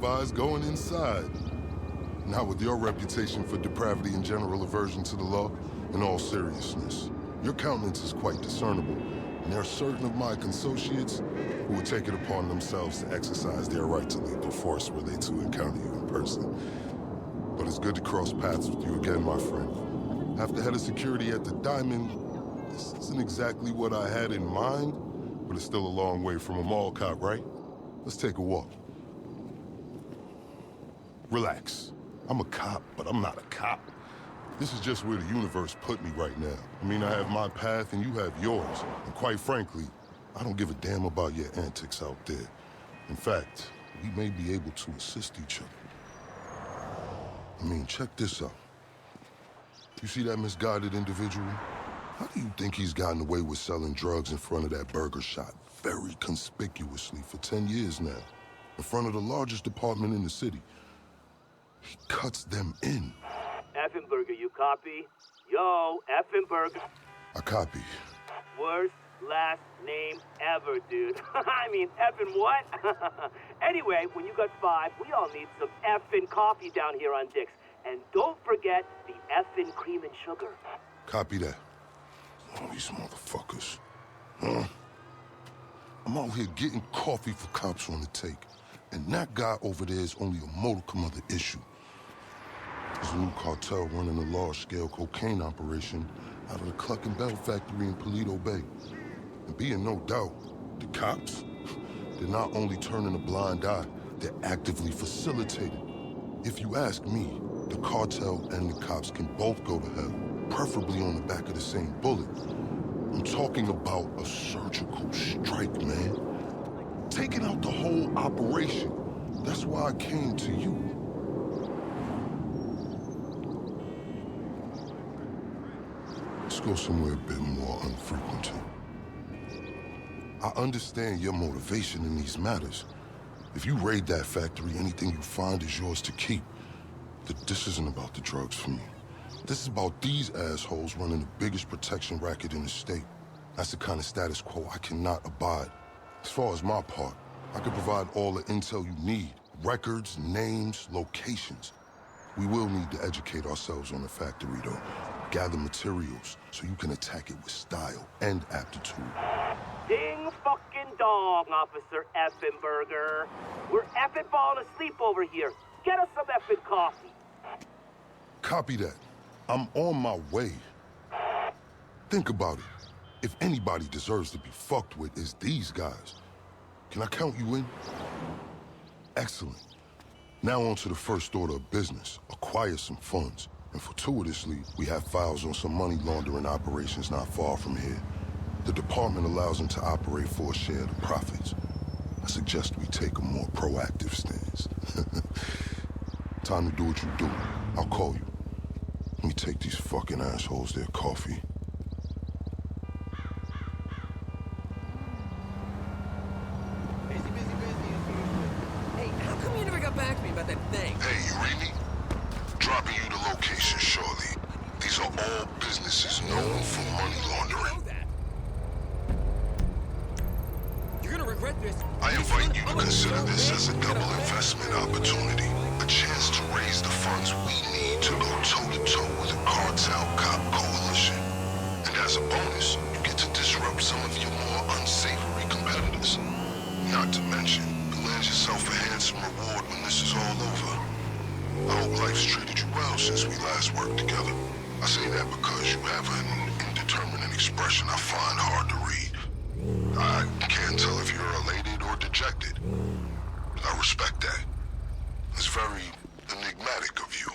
advise going inside. Not with your reputation for depravity and general aversion to the law. In all seriousness, your countenance is quite discernible, and there are certain of my consociates who would take it upon themselves to exercise their right to lethal force were they to encounter you in person. But it's good to cross paths with you again, my friend. After head of security at the Diamond, this isn't exactly what I had in mind, but it's still a long way from a mall cop, right? Let's take a walk. Relax. I'm a cop, but I'm not a cop. This is just where the universe put me right now. I mean, I have my path and you have yours. And quite frankly, I don't give a damn about your antics out there. In fact, we may be able to assist each other. I mean, check this out. You see that misguided individual? How do you think he's gotten away with selling drugs in front of that burger shop very conspicuously for 10 years now? In front of the largest department in the city. He cuts them in. Effenberger, you copy? Yo, Effenberger. I copy. Worst last name ever, dude. I mean, effing what? Anyway, when you got 5, we all need some effing coffee down here on Dick's. And don't forget the effing cream and sugar. Copy that. Oh, these motherfuckers. Huh? I'm out here getting coffee for cops on the take. And that guy over there is only a modicum of the issue. There's a new cartel running a large-scale cocaine operation out of the Cluckin Bell factory in Paleto Bay. And be in no doubt, the cops, they're not only turning a blind eye, they're actively facilitating. If you ask me, the cartel and the cops can both go to hell, preferably on the back of the same bullet. I'm talking about a surgical strike, man. Taking out the whole operation. That's why I came to you. Let's go somewhere a bit more unfrequented. I understand your motivation in these matters. If you raid that factory, anything you find is yours to keep. This isn't about the drugs for me. This is about these assholes running the biggest protection racket in the state. That's the kind of status quo I cannot abide. As far as my part, I can provide all the intel you need. Records, names, locations. We will need to educate ourselves on the factory, though. Gather materials so you can attack it with style and aptitude. Ding fucking dong, Officer Effenberger. We're effing falling asleep over here. Get us some effing coffee. Copy that. I'm on my way. Think about it. If anybody deserves to be fucked with, it's these guys. Can I count you in? Excellent. Now on to the first order of business. Acquire some funds. And fortuitously, we have files on some money laundering operations not far from here. The department allows them to operate for a share of the profits. I suggest we take a more proactive stance. Time to do what you do. I'll call you. Let me take these fucking assholes their coffee. Back to me about that thing. Hey, you read me? Dropping you the location shortly. These are all businesses known for money laundering. You're gonna regret this. I invite you to consider this as a double investment opportunity. A chance to raise the funds we need to go toe-to-toe with a cartel cop coalition. And as a bonus, you get to disrupt some of your more unsavory competitors. Not to mention, land yourself a handsome reward when this is all over. I hope life's treated you well since we last worked together. I say that because you have an indeterminate expression I find hard to read. I can't tell if you're elated or dejected. I respect that. It's very enigmatic of you.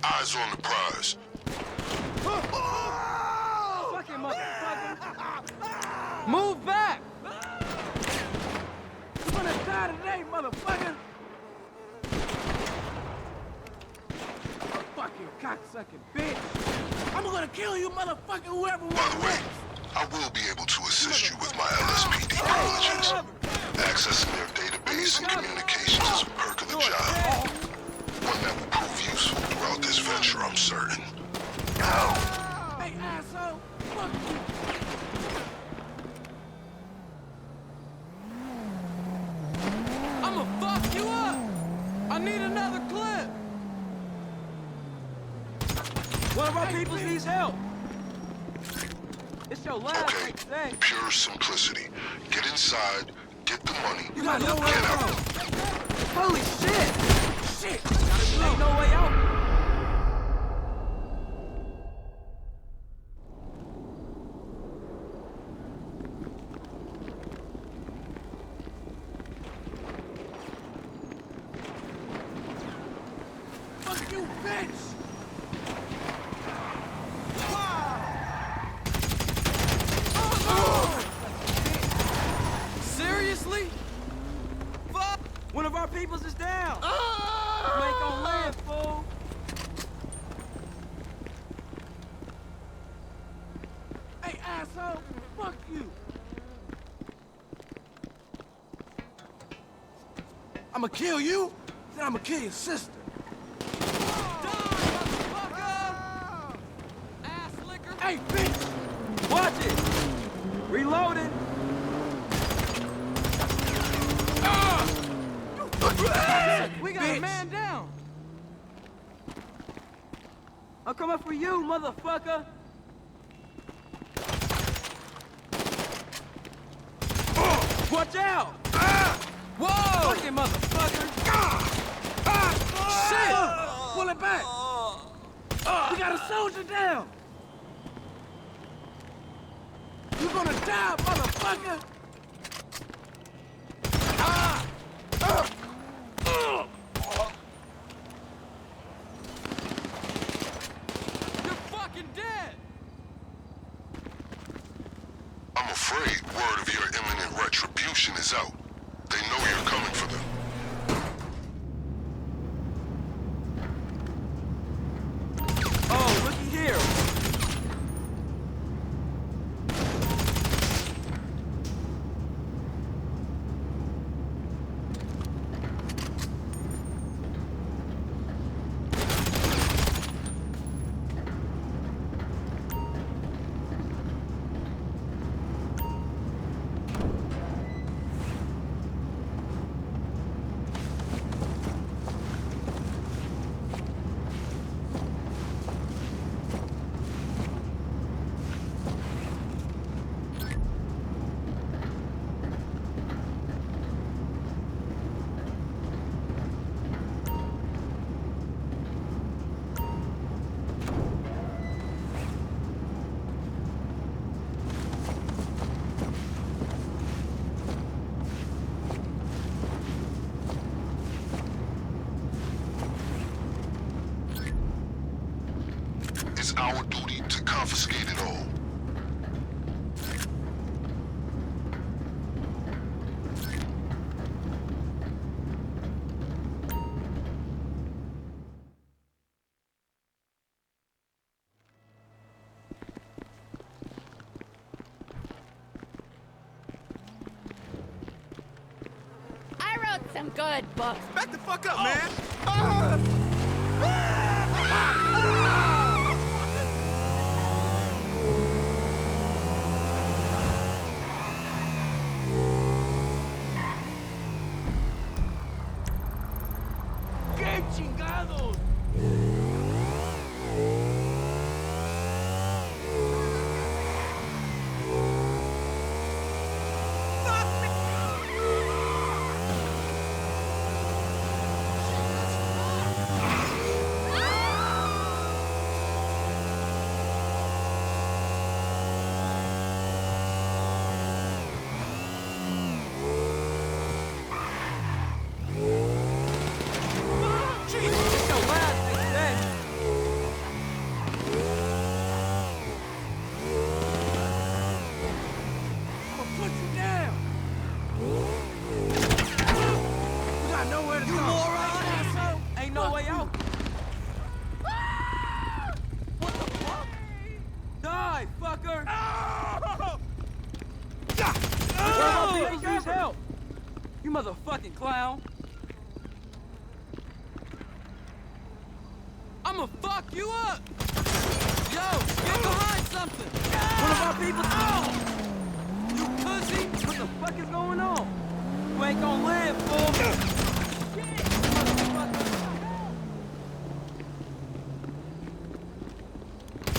Eyes on the prize. Fucking motherfucker! Move back! You're gonna die today, motherfucker! Fucking cocksucking bitch! I'm gonna kill you, motherfucker, whoever By the way, I will be able to assist you with my LSPD privileges. Accessing their database and communications is a perk of the job. One that will prove useful throughout this venture, I'm certain. Hey, asshole! Fuck you! I'ma fuck you up! I need another clip! One of our people needs help! It's your last Okay, thing. pure simplicity. Get inside, get the money, You got no way get out. out. Holy shit! Shit! Ain't no way out. Fuck you, bitch! Seriously? Fuck! One of our peoples is down! You ain't gonna live, fool! Hey, asshole! Fuck you! I'ma kill you, then I'ma kill your sister. Hey, bitch! Watch it! Reloading! We got a man down! I'm coming for you, motherfucker! Watch out! Whoa! Fucking motherfucker! Shit! Pull it back! We got a soldier down! You gonna die, motherfucker! You're fucking dead! I'm afraid word of your imminent retribution is out. They know you're coming for them. Oh, looky here! It's our duty to confiscate it all. I wrote some good books. Back the fuck up, man! ¡Qué chingados! Die, fucker! You motherfucking clown. I'ma fuck you up! Yo, get behind something! One of our people... Oh! You pussy! What the fuck is going on? You ain't gonna live, fool! Shit!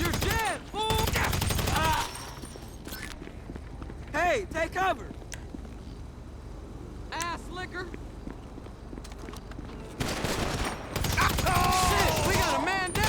You're dead, fool! Ah. Hey, take cover! Ass liquor! Shit, we got a man down!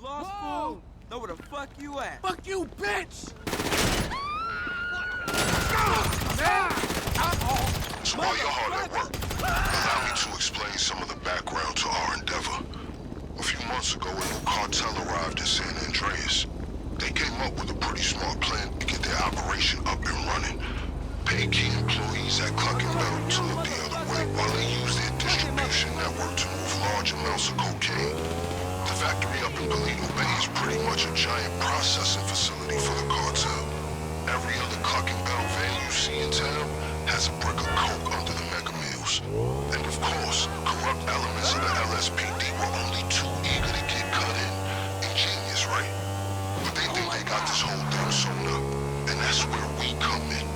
Lost, fool? Know where the fuck you at? Fuck you, bitch! So while you're hard at work, allow me to explain some of the background to our endeavor. A few months ago, a new cartel arrived in San Andreas. They came up with a pretty smart plan to get their operation up and running. Pay key employees at Cluckin Bell to look the other way while they use their distribution network to move large amounts of cocaine. The factory up in Polito Bay is pretty much a giant processing facility for the cartel. Every other Cluckin Bell van you see in town has a brick of coke under the mega meals. And of course, corrupt elements of the LSPD were only too eager to get cut in. Ingenious, right? But they think they got this whole thing sewn up, and that's where we come in.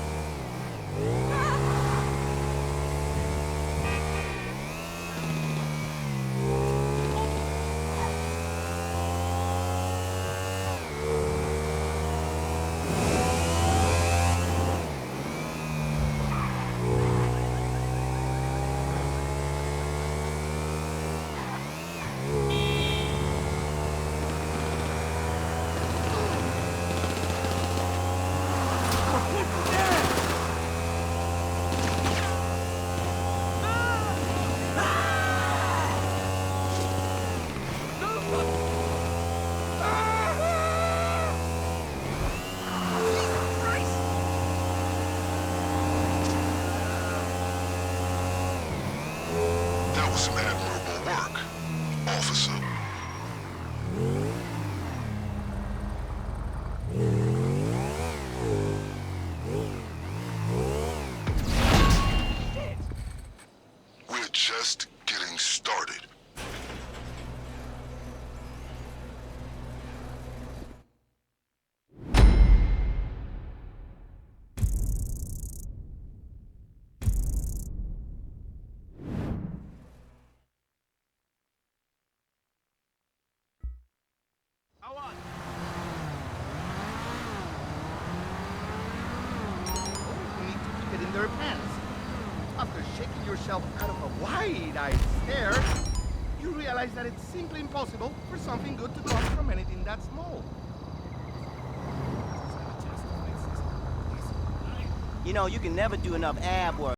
Some admirable work, officer. We're just getting started. their pants. After shaking yourself out of a wide-eyed stare, you realize that it's simply impossible for something good to come from anything that small. You know, you can never do enough ab work.